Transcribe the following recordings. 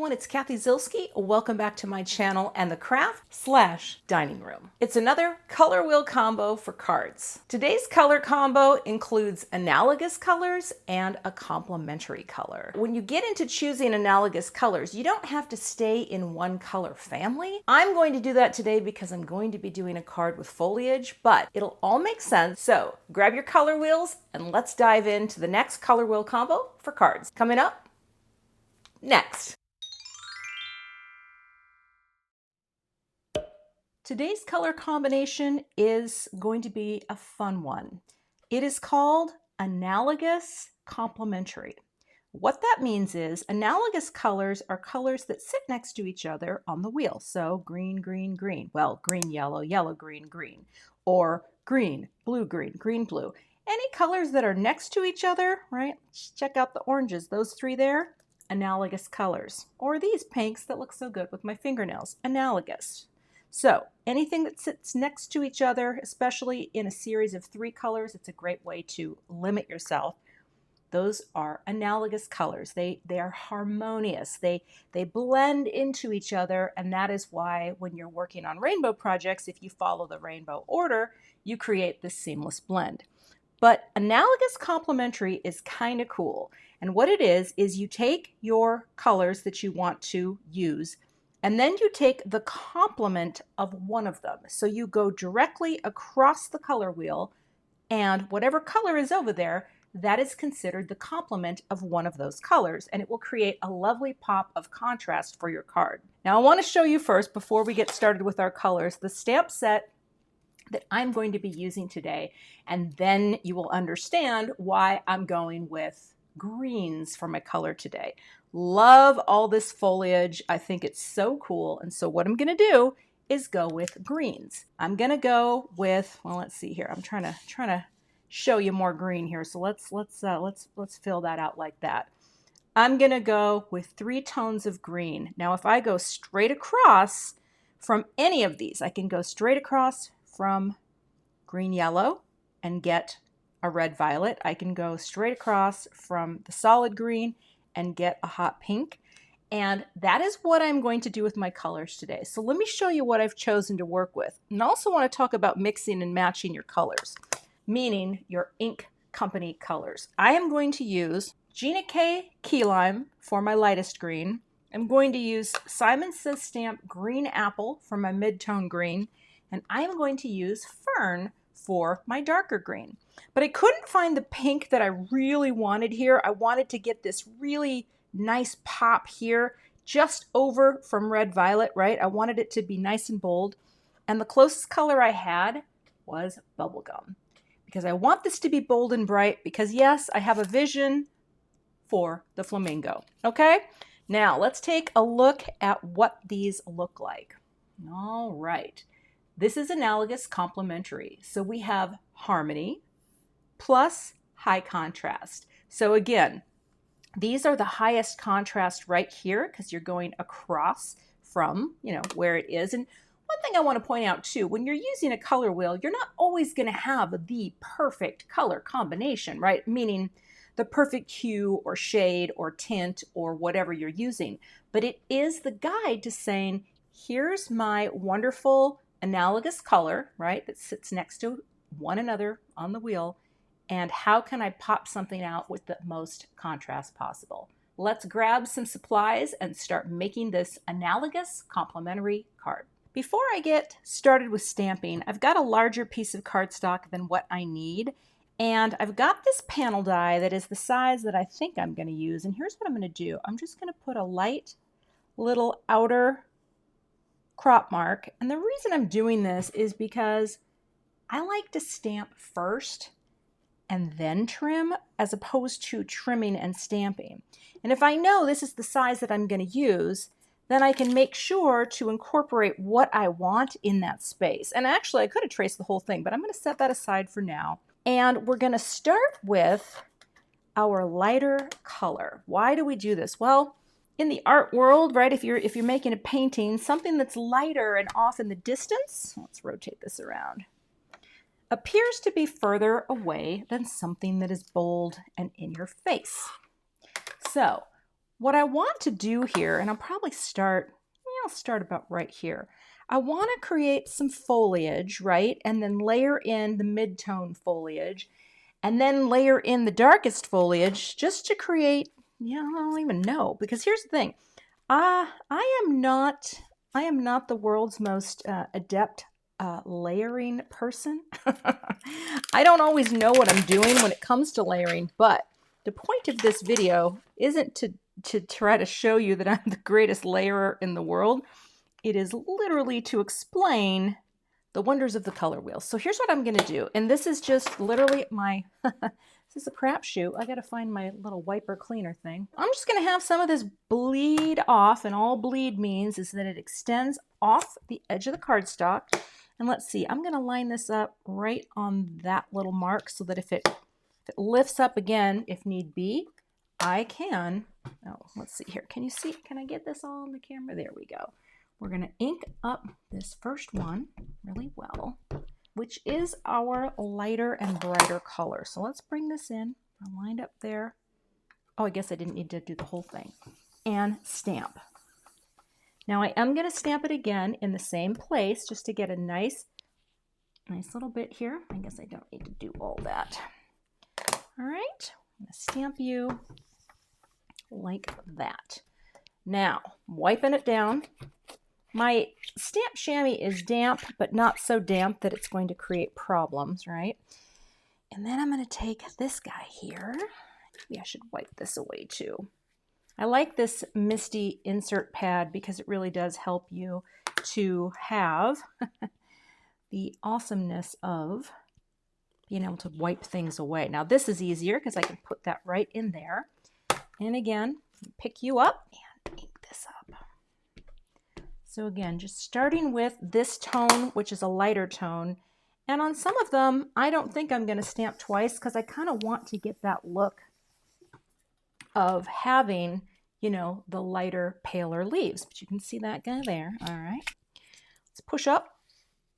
everyone, it's Cathy Zielske. Welcome back to my channel and the craft/dining room. It's another color wheel combo for cards. Today's color combo includes analogous colors and a complementary color. When you get into choosing analogous colors, you don't have to stay in one color family. I'm going to do that today because I'm going to be doing a card with foliage, but it'll all make sense. So grab your color wheels and let's dive into the next color wheel combo for cards. Coming up next. Today's color combination is going to be a fun one. It is called Analogous Complementary. What that means is analogous colors are colors that sit next to each other on the wheel. So green, green, green. Well, green, yellow, yellow, green, green. Or green, blue, green, green, blue. Any colors that are next to each other, right? Check out the oranges, those three there. Analogous colors. Or these pinks that look so good with my fingernails, analogous. So anything that sits next to each other, especially in a series of 3 colors, it's a great way to limit yourself. Those are analogous colors. They are harmonious. They blend into each other, and that is why when you're working on rainbow projects, if you follow the rainbow order, you create this seamless blend. But analogous complementary is kind of cool. And what it is you take your colors that you want to use, and then you take the complement of one of them. So you go directly across the color wheel, and whatever color is over there, that is considered the complement of one of those colors, and it will create a lovely pop of contrast for your card. Now I want to show you first, before we get started with our colors, the stamp set that I'm going to be using today, and then you will understand why I'm going with greens for my color today. Love all this foliage. I think it's so cool. And so what I'm going to do is go with greens. I'm going to go with, well, let's see here. I'm trying to show you more green here. So let's fill that out like that. I'm going to go with 3 tones of green. Now, if I go straight across from any of these, I can go straight across from green yellow and get a red violet. I can go straight across from the solid green and get a hot pink. And that is what I'm going to do with my colors today. So let me show you what I've chosen to work with. And I also want to talk about mixing and matching your colors, meaning your ink company colors. I am going to use Gina K Key Lime for my lightest green. I'm going to use Simon Says Stamp Green Apple for my mid-tone green. And I am going to use Fern for my darker green. But I couldn't find the pink that I really wanted here. I wanted to get this really nice pop here, just over from red violet, right? I wanted it to be nice and bold. And the closest color I had was bubblegum, because I want this to be bold and bright, because yes, I have a vision for the flamingo. Okay, now let's take a look at what these look like. All right. This is analogous complementary. So we have harmony plus high contrast. So again, these are the highest contrast right here because you're going across from, where it is. And one thing I want to point out too, when you're using a color wheel, you're not always going to have the perfect color combination, right? Meaning the perfect hue or shade or tint or whatever you're using. But it is the guide to saying, here's my wonderful analogous color, right, that sits next to one another on the wheel, and how can I pop something out with the most contrast possible? Let's grab some supplies and start making this analogous complementary card. Before I get started with stamping, I've got a larger piece of cardstock than what I need, and I've got this panel die that is the size that I think I'm going to use, and here's what I'm going to do. I'm just going to put a light little outer crop mark. And the reason I'm doing this is because I like to stamp first and then trim, as opposed to trimming and stamping. And if I know this is the size that I'm going to use, then I can make sure to incorporate what I want in that space. And actually, I could have traced the whole thing, but I'm going to set that aside for now. And we're going to start with our lighter color. Why do we do this? Well, in the art world, right, if you're making a painting, something that's lighter and off in the distance, let's rotate this around, appears to be further away than something that is bold and in your face. So What I want to do here, and I'll probably start, I'll start about right here. I want to create some foliage, right? And then layer in the mid-tone foliage, and then layer in the darkest foliage just to create, I don't even know. Because here's the thing. I am not the world's most adept layering person. I don't always know what I'm doing when it comes to layering, but the point of this video isn't to try to show you that I'm the greatest layerer in the world. It is literally to explain the wonders of the color wheel. So here's what I'm going to do. And this is just literally my, this is a crapshoot. I got to find my little wiper cleaner thing. I'm just going to have some of this bleed off. And all bleed means is that it extends off the edge of the cardstock. And let's see, I'm going to line this up right on that little mark so that if it lifts up again, if need be, I can, oh, let's see here. Can you see? Can I get this all on the camera? There we go. We're going to ink up this first one really well, which is our lighter and brighter color. So let's bring this in. I lined up there. Oh, I guess I didn't need to do the whole thing. And stamp. Now I am going to stamp it again in the same place just to get a nice little bit here. I guess I don't need to do all that. All right, I'm going to stamp you like that. Now, wiping it down. My stamped chamois is damp, but not so damp that it's going to create problems, right? And then I'm going to take this guy here. Maybe I should wipe this away too. I like this MISTI insert pad because it really does help you to have the awesomeness of being able to wipe things away. Now this is easier because I can put that right in there. And again, pick you up and ink this up. So again, just starting with this tone, which is a lighter tone. And on some of them, I don't think I'm going to stamp twice because I kind of want to get that look of having, the lighter, paler leaves. But you can see that guy there. All right. Let's push up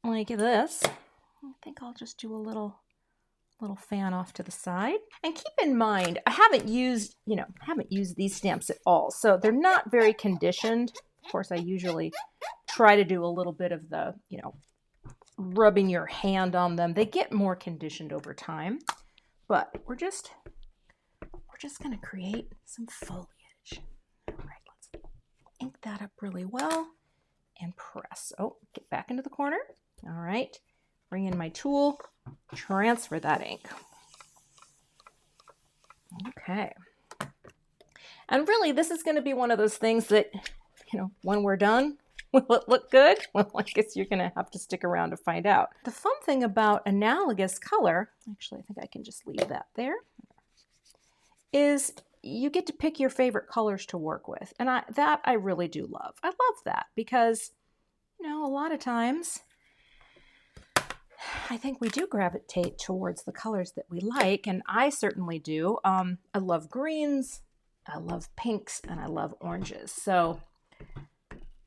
like this. I think I'll just do a little fan off to the side. And keep in mind, I haven't used these stamps at all. So they're not very conditioned. Of course, I usually try to do a little bit of the, rubbing your hand on them. They get more conditioned over time, but we're just going to create some foliage. All right, let's ink that up really well and press. Oh, get back into the corner. All right, bring in my tool, transfer that ink. Okay. And really, this is going to be one of those things that, when we're done, will it look good? Well, I guess you're going to have to stick around to find out. The fun thing about analogous color, actually, I think I can just leave that there, is you get to pick your favorite colors to work with. And I really do love. I love that because, a lot of times I think we do gravitate towards the colors that we like, and I certainly do. I love greens, I love pinks, and I love oranges. So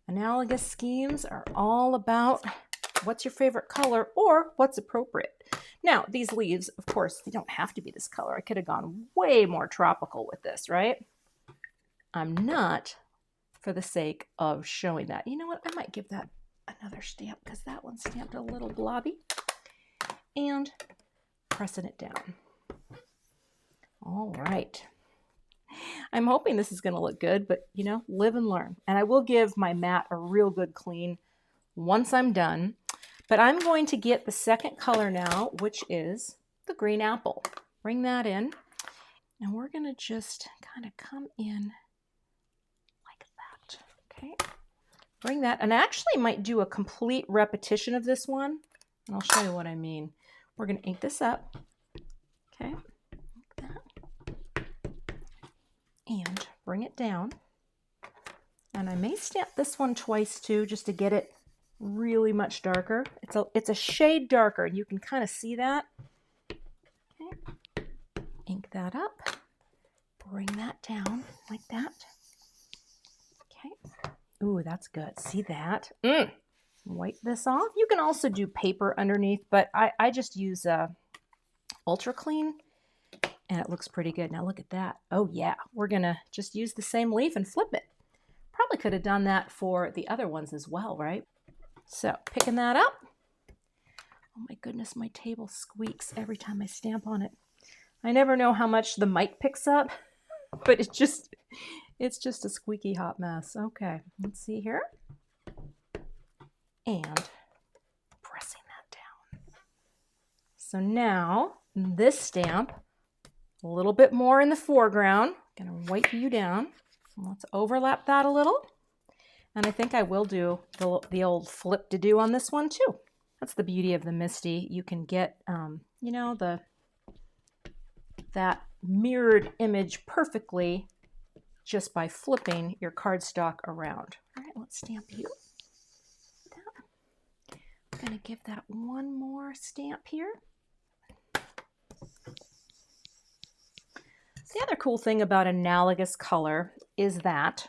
analogous schemes are all about what's your favorite color or what's appropriate. Now, these leaves, of course, they don't have to be this color. I could have gone way more tropical with this, right? I'm not for the sake of showing that. You know what? I might give that another stamp because that one's stamped a little blobby. And pressing it down. All right. I'm hoping this is going to look good, but live and learn. And I will give my mat a real good clean once I'm done. But I'm going to get the second color now, which is the green apple. Bring that in. And we're going to just kind of come in like that. Okay. Bring that. And I actually might do a complete repetition of this one. And I'll show you what I mean. We're going to ink this up. Okay. Like that. And bring it down. And I may stamp this one twice too, just to get it really much darker. It's a shade darker, and you can kind of see that. Okay. Ink that up. Bring that down like that. Okay. Ooh, that's good. See that? Wipe this off. You can also do paper underneath, but I just use Ultra Clean, and it looks pretty good. Now look at that. Oh yeah, we're gonna just use the same leaf and flip it. Probably could have done that for the other ones as well, right? So picking that up. Oh my goodness, my table squeaks every time I stamp on it. I never know how much the mic picks up, but it's just a squeaky hot mess. Okay, let's see here. And pressing that down. So now this stamp, a little bit more in the foreground. I'm gonna wipe you down. Let's overlap that a little. And I think I will do the old flip to do on this one too. That's the beauty of the MISTI. You can get, you know, that mirrored image perfectly just by flipping your cardstock around. All right, let's stamp you. I'm gonna give that one more stamp here. The other cool thing about analogous color is that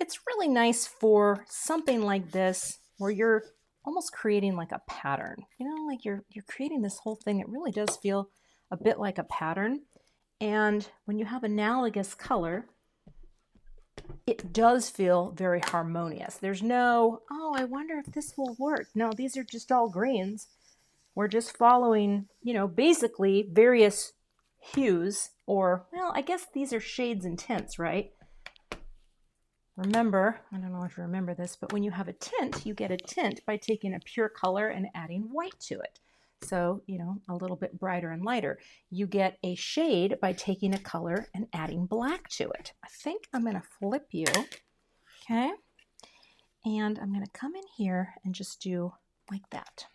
it's really nice for something like this where you're almost creating like a pattern. You know, like you're creating this whole thing. It really does feel a bit like a pattern. And when you have analogous color, it does feel very harmonious. There's no, oh, I wonder if this will work. No, these are just all greens. We're just following, you know, basically various hues, or, well, I guess these are shades and tints, right? Remember, I don't know if you remember this, but when you have a tint, you get a tint by taking a pure color and adding white to it. So, you know, a little bit brighter and lighter. You get a shade by taking a color and adding black to it. I think I'm going to flip you, okay? And I'm going to come in here and just do like that.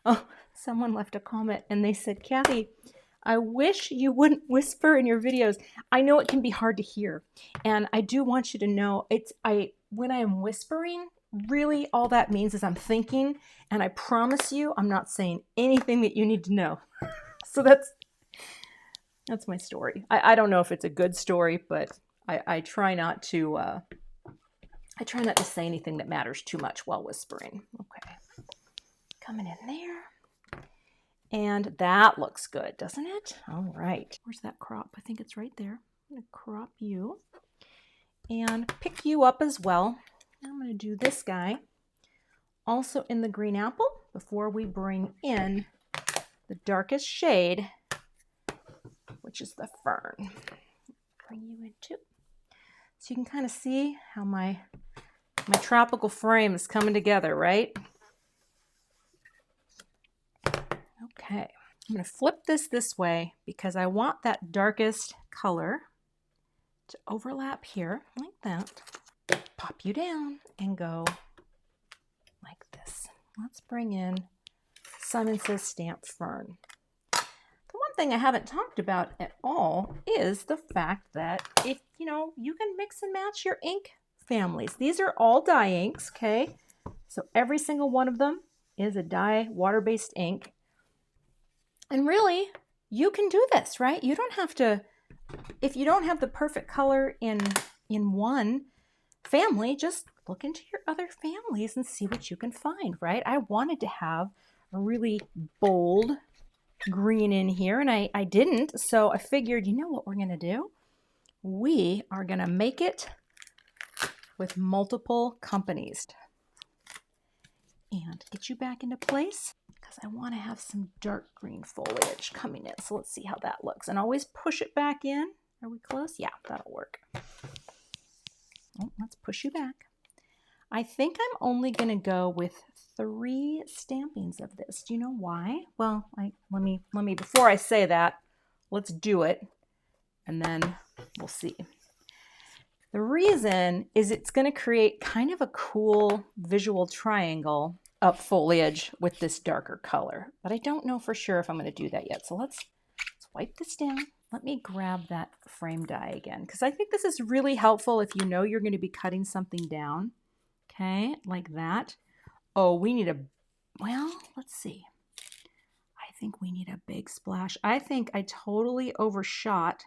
Oh, someone left a comment and they said, Cathy, I wish you wouldn't whisper in your videos. I know it can be hard to hear. And I do want you to know, when I am whispering, really all that means is I'm thinking, and I promise you I'm not saying anything that you need to know. So that's my story. I don't know if it's a good story, but I try not to say anything that matters too much while whispering. Okay. Coming in there. And that looks good, doesn't it? All right. Where's that crop? I think it's right there. I'm going to crop you and pick you up as well. I'm going to do this guy also in the green apple before we bring in the darkest shade, which is the fern. Bring you in too. So you can kind of see how my tropical frame is coming together, right? Okay, I'm going to flip this way because I want that darkest color to overlap here like that. Pop you down and go like this. Let's bring in Simon Says Stamp Fern. The one thing I haven't talked about at all is the fact that if, you know, you can mix and match your ink families. These are all dye inks, okay? So every single one of them is a dye water-based ink. And really, you can do this, right? You don't have to, if you don't have the perfect color in one family, just look into your other families and see what you can find, right? I wanted to have a really bold green in here, and I didn't, so I figured, you know what we're going to do? We are going to make it with multiple companies. And get you back into place, because I want to have some dark green foliage coming in. So let's see how that looks. And always push it back in. Are we close? Yeah, that'll work. Oh, let's push you back. I think I'm only going to go with 3 stampings of this. Do you know why? Well, let me before I say that, let's do it, and then we'll see. The reason is it's going to create kind of a cool visual triangle of foliage with this darker color, but I don't know for sure if I'm going to do that yet. So let's wipe this down. Let me grab that frame die again, because I think this is really helpful if you know you're going to be cutting something down. Okay, like that. Oh, we need well, let's see. I think we need a big splash. I think I totally overshot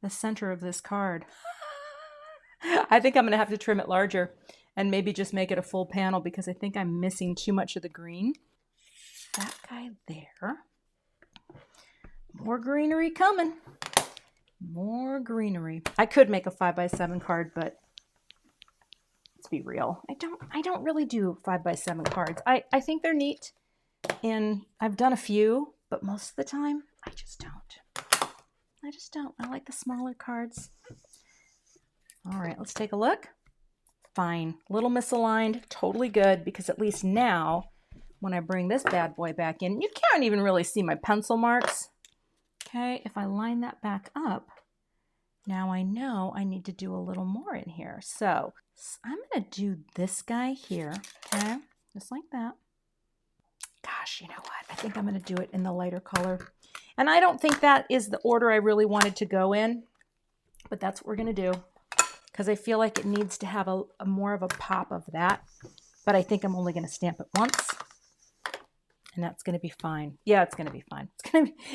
the center of this card. I think I'm going to have to trim it larger and maybe just make it a full panel, because I think I'm missing too much of the green. That guy there. More greenery coming. More greenery. I could make a 5x7 card, but let's be real. I don't really do 5x7 cards. I think they're neat, and I've done a few, but most of the time I just don't. I like the smaller cards. All right, let's take a look. Fine. Little misaligned, totally good, because at least now when I bring this bad boy back in, you can't even really see my pencil marks. Okay, if I line that back up, now I know I need to do a little more in here. So I'm going to do this guy here, okay, just like that. Gosh, you know what? I think I'm going to do it in the lighter color. And I don't think that is the order I really wanted to go in, but that's what we're going to do, because I feel like it needs to have a more of a pop of that. But I think I'm only going to stamp it once, and that's going to be fine. Yeah, it's going to be fine.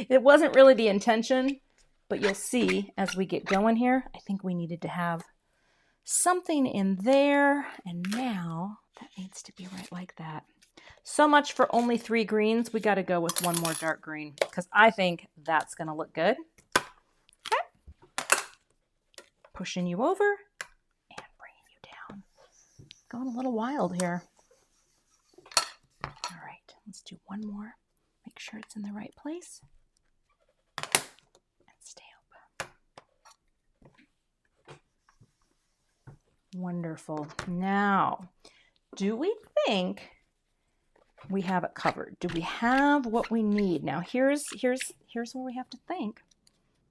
It wasn't really the intention, but you'll see as we get going here, I think we needed to have something in there, and now that needs to be right like that. So much for only 3 greens. We got to go with one more dark green, because I think that's going to look good. Okay. Pushing you over and bringing you down. Going a little wild here. All right, let's do one more. Make sure it's in the right place. And stamp. Wonderful. Now, do we think we have it covered? Do we have what we need? Now here's where we have to think.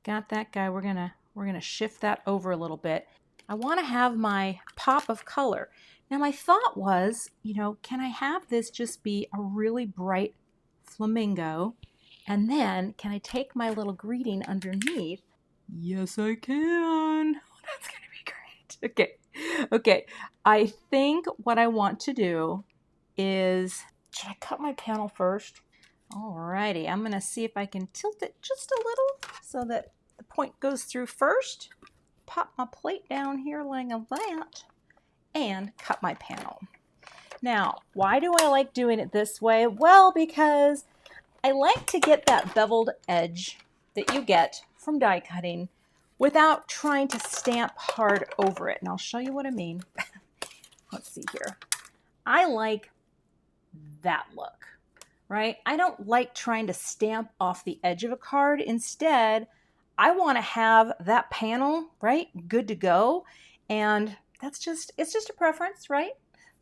Got that guy. We're gonna shift that over a little bit. I want to have my pop of color. Now my thought was, you know, can I have this just be a really bright flamingo, and then can I take my little greeting underneath? Yes, I can. Oh, that's gonna be great. Okay. I think what I want to do is, should I cut my panel first? Alrighty, I'm gonna see if I can tilt it just a little so that the point goes through first. Pop my plate down here like that and cut my panel. Now, why do I like doing it this way? Well, because I like to get that beveled edge that you get from die cutting without trying to stamp hard over it. And I'll show you what I mean. Let's see here. I like that look, right? I don't like trying to stamp off the edge of a card. Instead, I want to have that panel, right, good to go. And it's just a preference, right?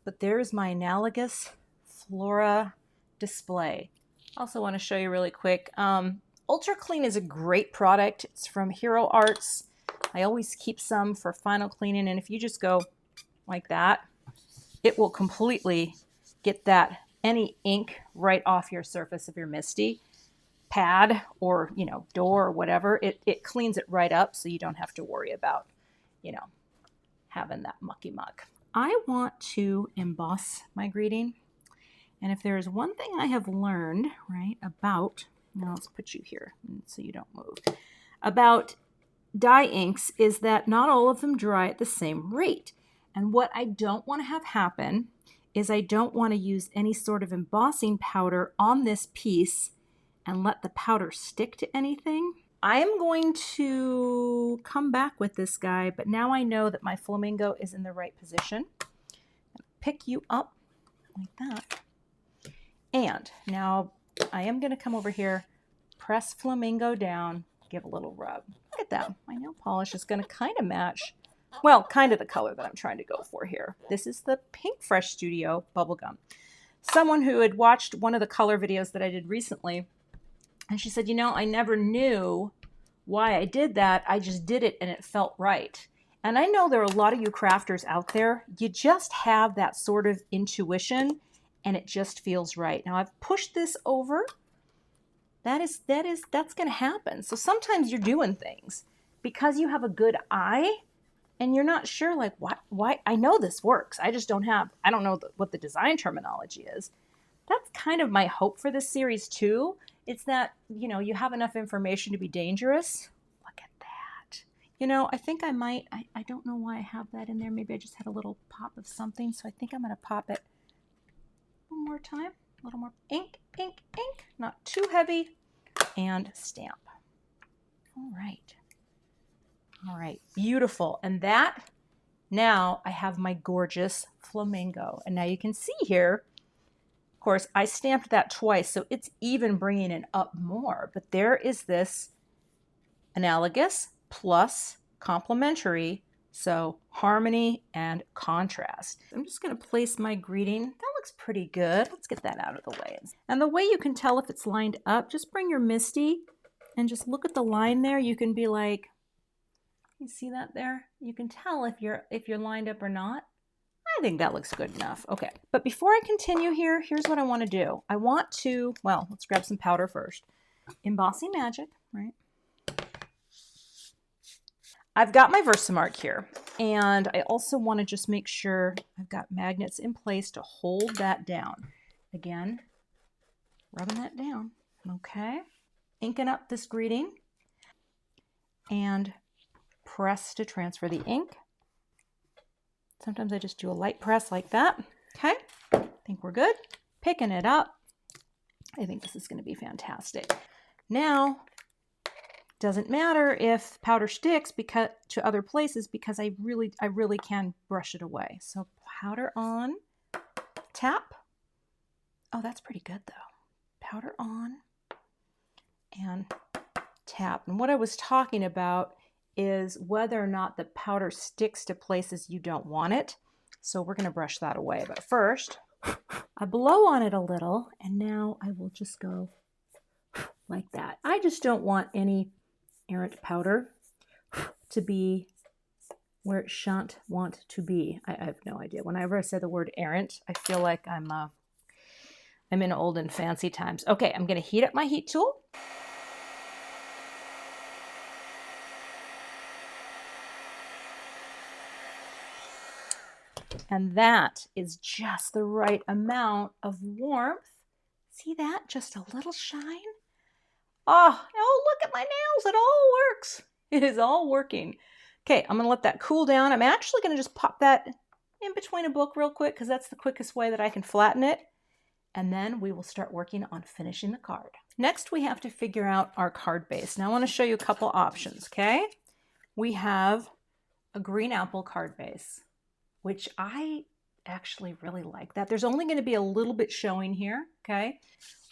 But there's my Analogous Flora display. Also want to show you really quick. Ultra Clean is a great product. It's from Hero Arts. I always keep some for final cleaning, and if you just go like that, it will completely get that any ink right off your surface of your MISTI pad or, you know, door or whatever. It cleans it right up, so you don't have to worry about, you know, having that mucky muck. I want to emboss my greeting, and if there is one thing I have learned, right, about, now let's put you here so you don't move, about dye inks is that not all of them dry at the same rate. And what I don't want to have happen is I don't want to use any sort of embossing powder on this piece and let the powder stick to anything. I am going to come back with this guy, but now I know that my flamingo is in the right position. Pick you up like that. And now I am going to come over here, press flamingo down, give a little rub. Look at that. My nail polish is going to kind of match, well, kind of the color that I'm trying to go for here. This is the Pinkfresh Studio Bubblegum. Someone who had watched one of the color videos that I did recently, and she said, you know, I never knew why I did that. I just did it and it felt right. And I know there are a lot of you crafters out there. You just have that sort of intuition and it just feels right. Now I've pushed this over. That's going to happen. So sometimes you're doing things because you have a good eye and you're not sure, like, why I know this works. I just don't know what the design terminology is. That's kind of my hope for this series too. It's that, you know, you have enough information to be dangerous. Look at that. You know, I think I might, I don't know why I have that in there. Maybe I just had a little pop of something. So I think I'm going to pop it one more time. A little more ink, ink, ink. Not too heavy. And stamp. All right. All right, beautiful. And that, now I have my gorgeous flamingo. And now you can see here, of course, I stamped that twice, so it's even bringing it up more. But there is this analogous plus complementary, so harmony and contrast. I'm just going to place my greeting. That looks pretty good. Let's get that out of the way. And the way you can tell if it's lined up, just bring your MISTI and just look at the line there. You can be like, you see that there? You can tell if you're lined up or not. I think that looks good enough. Okay, but before I continue here, here's what I want to do. I want to, well, let's grab some powder first. Embossing Magic, right? I've got my Versamark here, and I also want to just make sure I've got magnets in place to hold that down. Again, rubbing that down. Okay, inking up this greeting, and press to transfer the ink. Sometimes I just do a light press like that. Okay, I think we're good. Picking it up. I think this is going to be fantastic. Now, doesn't matter if powder sticks because to other places, because I really can brush it away. So powder on, tap. Oh, that's pretty good though. Powder on and tap. And what I was talking about is whether or not the powder sticks to places you don't want it. So we're going to brush that away. But first, I blow on it a little, and now I will just go like that. I just don't want any errant powder to be where it shan't want to be. I have no idea. Whenever I say the word errant, I feel like I'm in old and fancy times. Okay, I'm going to heat up my heat tool. And that is just the right amount of warmth. See that? Just a little shine. Oh, look at my nails. It all works. It is all working. Okay, I'm going to let that cool down. I'm actually going to just pop that in between a book real quick because that's the quickest way that I can flatten it. And then we will start working on finishing the card. Next, we have to figure out our card base. Now, I want to show you a couple options, okay? We have a green apple card base, which I actually really like that. There's only going to be a little bit showing here, okay?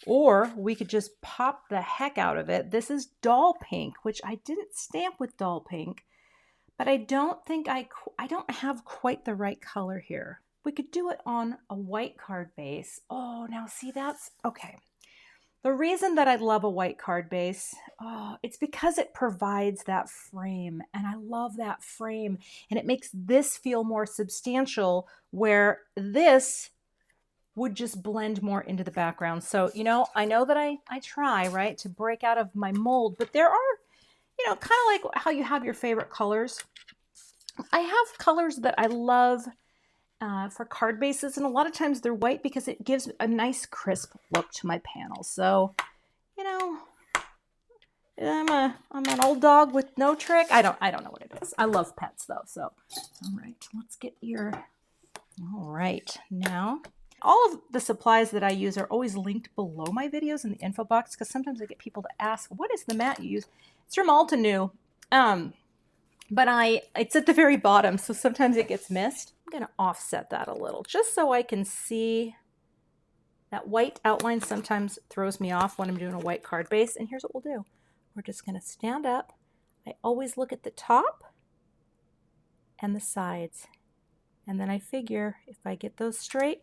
Or we could just pop the heck out of it. This is doll pink, which I didn't stamp with doll pink, but I don't think I don't have quite the right color here. We could do it on a white card base. Oh, now see, that's okay. The reason that I love a white card base, it's because it provides that frame, and I love that frame, and it makes this feel more substantial where this would just blend more into the background. So, you know, I know that I try, right, to break out of my mold, but there are, you know, kind of like how you have your favorite colors. I have colors that I love for card bases, and a lot of times they're white because it gives a nice crisp look to my panels. So, you know, I'm an old dog with no trick. I don't know what it is. I love pets though. So, all right, let's get your. All right, now all of the supplies that I use are always linked below my videos in the info box because sometimes I get people to ask, "What is the mat you use?" It's from Altenew. But it's at the very bottom, so sometimes it gets missed. I'm going to offset that a little just so I can see that white outline. Sometimes throws me off when I'm doing a white card base. And here's what we'll do. We're just going to stand up. I always look at the top and the sides. And then I figure if I get those straight,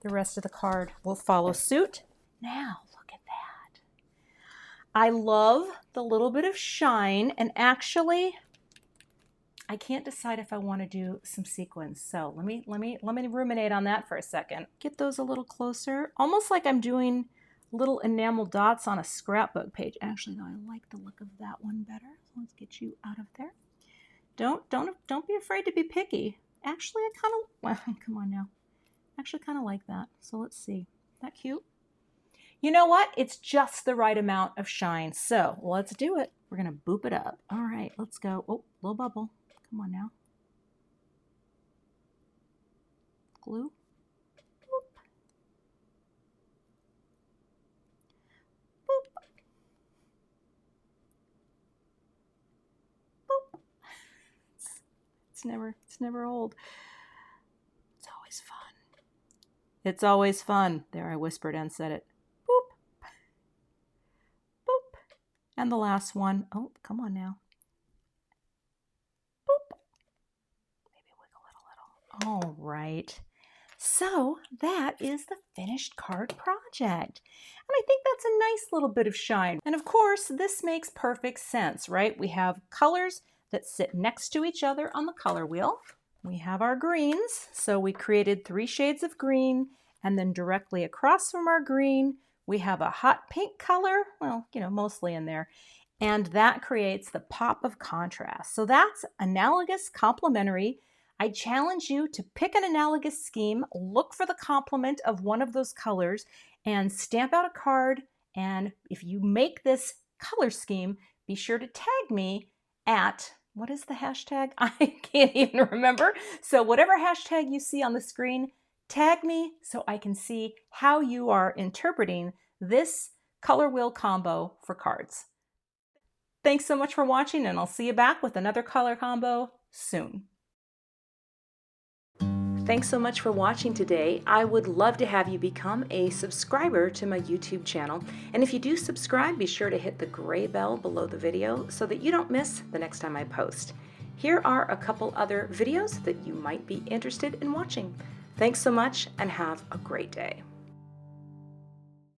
the rest of the card will follow suit. Now, look at that. I love the little bit of shine, and actually, I can't decide if I want to do some sequins. So let me ruminate on that for a second. Get those a little closer, almost like I'm doing little enamel dots on a scrapbook page. Actually, though, I like the look of that one better. So let's get you out of there. Don't be afraid to be picky. Actually, I kind of, well, come on now. Actually, kind of like that. So let's see. Is that cute? You know what? It's just the right amount of shine. So let's do it. We're gonna boop it up. All right, let's go. Oh, little bubble. Come on now. Glue. Boop. Boop. It's never old. It's always fun. It's always fun. There, I whispered and said it. Boop. Boop. And the last one. Oh, come on now. Boop. Maybe wiggle it a little. All right. So that is the finished card project. And I think that's a nice little bit of shine. And of course, this makes perfect sense, right? We have colors that sit next to each other on the color wheel. We have our greens. So we created 3 shades of green, and then directly across from our green, we have a hot pink color, well, you know, mostly in there. And that creates the pop of contrast. So that's Analogous Complementary. I challenge you to pick an analogous scheme, look for the complement of one of those colors, and stamp out a card. And if you make this color scheme, be sure to tag me at, what is the hashtag? I can't even remember. So whatever hashtag you see on the screen, tag me so I can see how you are interpreting this color wheel combo for cards. Thanks so much for watching, and I'll see you back with another color combo soon. Thanks so much for watching today. I would love to have you become a subscriber to my YouTube channel. And if you do subscribe, be sure to hit the gray bell below the video so that you don't miss the next time I post. Here are a couple other videos that you might be interested in watching. Thanks so much and have a great day.